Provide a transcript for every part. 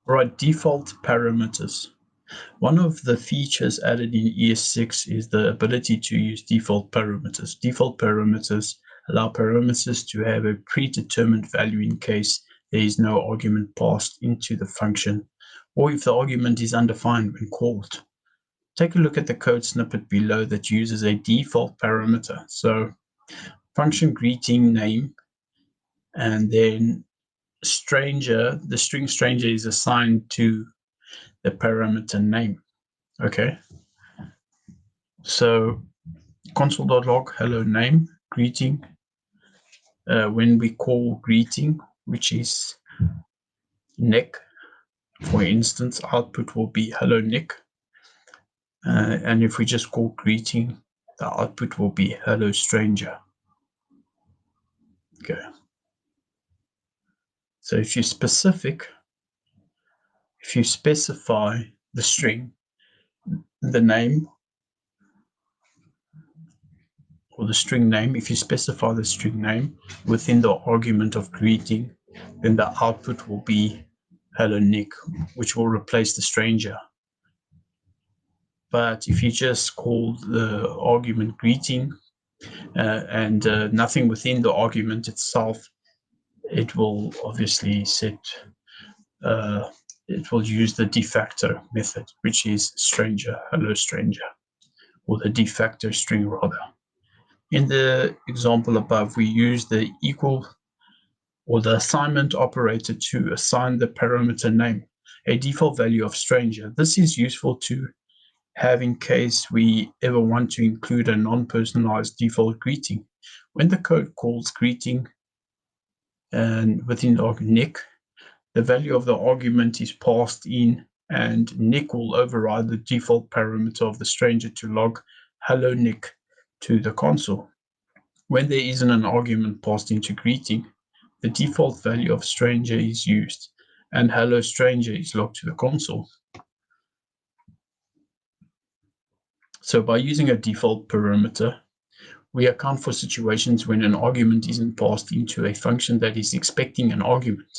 Right, default parameters. One of the features added in ES6 is the ability to use default parameters. Default parameters allow parameters to have a predetermined value in case there is no argument passed into the function, or if the argument is undefined when called. Take a look at the code snippet below that uses a default parameter. So function greeting name, and then stranger, the string stranger is assigned to the parameter name. Okay, so console.log hello name greeting. When we call greeting, which is Nick, for instance, output will be hello Nick. And if we just call greeting, the output will be hello stranger. Okay. So if you specify the string, the name, or the string name, if you specify the string name within the argument of greeting, then the output will be hello Nick, which will replace the stranger. But if you just call the argument greeting and nothing within the argument itself, it will obviously it will use the de facto method, which is stranger, hello stranger, or the de facto string rather. In the example above, we use the equal or the assignment operator to assign the parameter name a default value of stranger. This is useful to have in case we ever want to include a non-personalized default greeting. When the code calls greeting and within the Nick, the value of the argument is passed in, and Nick will override the default parameter of the stranger to log hello Nick to the console. When there isn't an argument passed into greeting, the default value of stranger is used, and hello stranger is logged to the console. So by using a default parameter, we account for situations when an argument isn't passed into a function that is expecting an argument.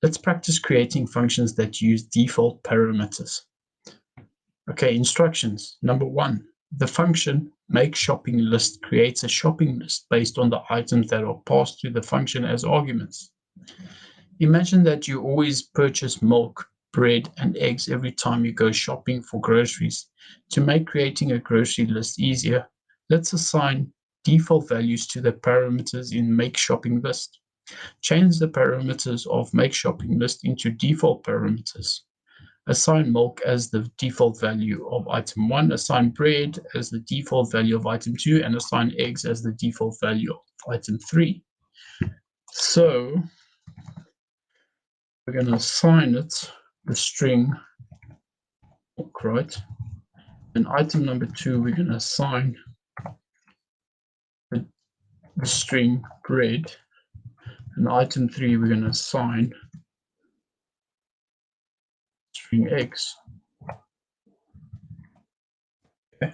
Let's practice creating functions that use default parameters. Okay, instructions. Number 1, the function makeShoppingList creates a shopping list based on the items that are passed to the function as arguments. Imagine that you always purchase milk, bread, and eggs every time you go shopping for groceries. To make creating a grocery list easier, let's assign default values to the parameters in makeShoppingList. Change the parameters of makeShoppingList into default parameters. Assign milk as the default value of item 1, assign bread as the default value of item 2, and assign eggs as the default value of item 3. So we're going to assign it the string milk, right? And item number 2, we're going to assign the string bread. And item 3, we're going to assign string eggs. Okay.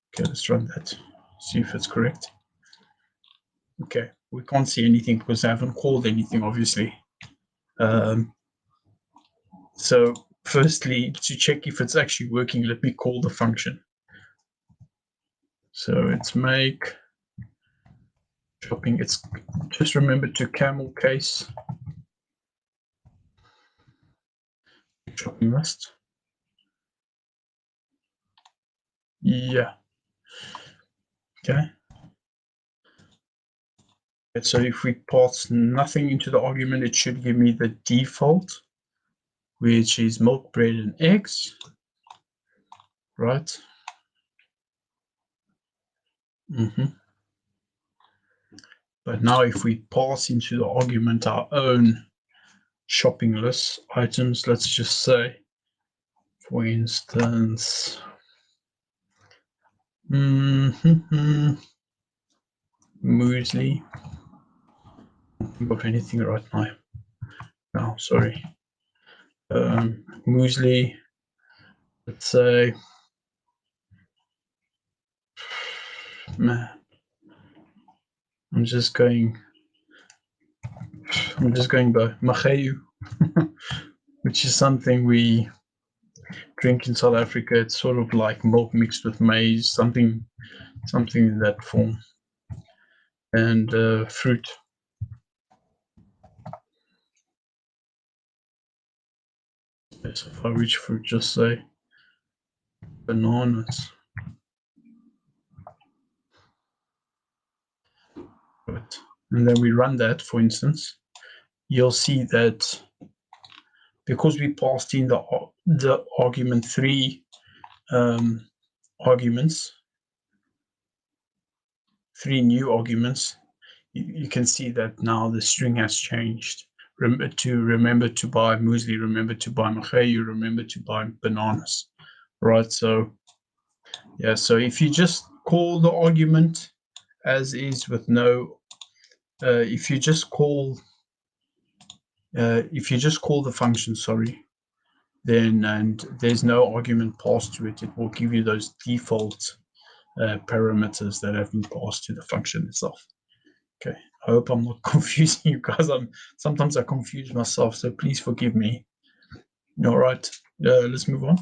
Okay, let's run that. See if it's correct. Okay, we can't see anything because I haven't called anything, obviously. So firstly, to check if it's actually working, let me call the function. So it's make shopping. It's just remember to camel case shopping list. Yeah. Okay. And so if we pass nothing into the argument, it should give me the default, which is milk, bread, and eggs. Right. But now if we pass into the argument our own shopping list items, let's just say, for instance, muesli. Can't think of anything right now. No, sorry. Muesli, let's say, man, I'm just going I'm just going by Macheyu, which is something we drink in South Africa. It's sort of like milk mixed with maize, something in that form. And fruit. Specify which fruit, just say bananas. Right. And then we run that, for instance. You'll see that because we passed in the argument 3 arguments, 3 new arguments, you can see that now the string has changed. Remember to buy muesli, remember to buy macheyu, remember to buy bananas. Right, so yeah, so if you just call the argument as is with no, if you just call the function, sorry, then and there's no argument passed to it, it will give you those default parameters that have been passed to the function itself. Okay, I hope I'm not confusing you guys. Sometimes I confuse myself, so please forgive me. All right, let's move on.